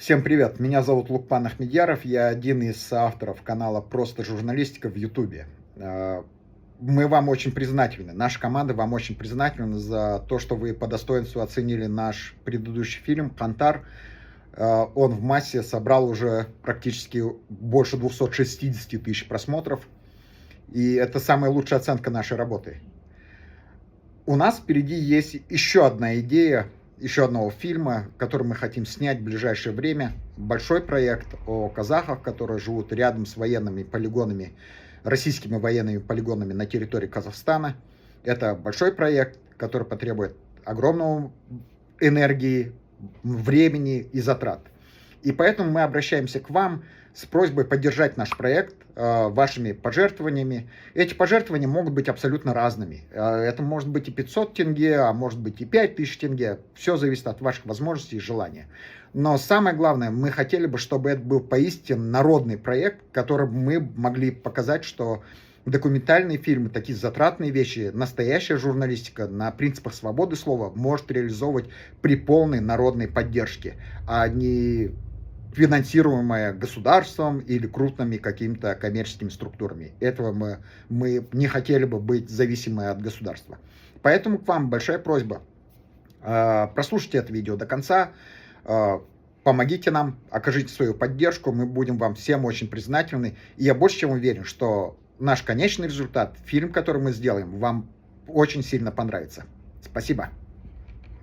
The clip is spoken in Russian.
Всем привет, меня зовут Лукпан Ахмедьяров, я один из авторов канала «Просто журналистика» в Ютубе. Мы вам очень признательны, наша команда вам очень признательна за то, что вы по достоинству оценили наш предыдущий фильм «Кантар». Он в массе собрал уже практически больше 260 тысяч просмотров, и это самая лучшая оценка нашей работы. У нас впереди есть еще одна идея, еще одного фильма, который мы хотим снять в ближайшее время. Большой проект о казахах, которые живут рядом с военными полигонами, российскими военными полигонами на территории Казахстана. Это большой проект, который потребует огромного энергии, времени и затрат. И поэтому мы обращаемся к вам с просьбой поддержать наш проект вашими пожертвованиями. Эти пожертвования могут быть абсолютно разными. Это может быть и 500 тенге, а может быть и 5000 тенге. Все зависит от ваших возможностей и желания. Но самое главное, мы хотели бы, чтобы это был поистине народный проект, которым мы могли показать, что документальные фильмы, такие затратные вещи, настоящая журналистика на принципах свободы слова может реализовывать при полной народной поддержке, а не финансируемая государством или крупными какими-то коммерческими структурами. Этого мы не хотели бы быть зависимы от государства. Поэтому к вам большая просьба. Прослушайте это видео до конца. Помогите нам, окажите свою поддержку. Мы будем вам всем очень признательны. И я больше чем уверен, что наш конечный результат, фильм, который мы сделаем, вам очень сильно понравится. Спасибо.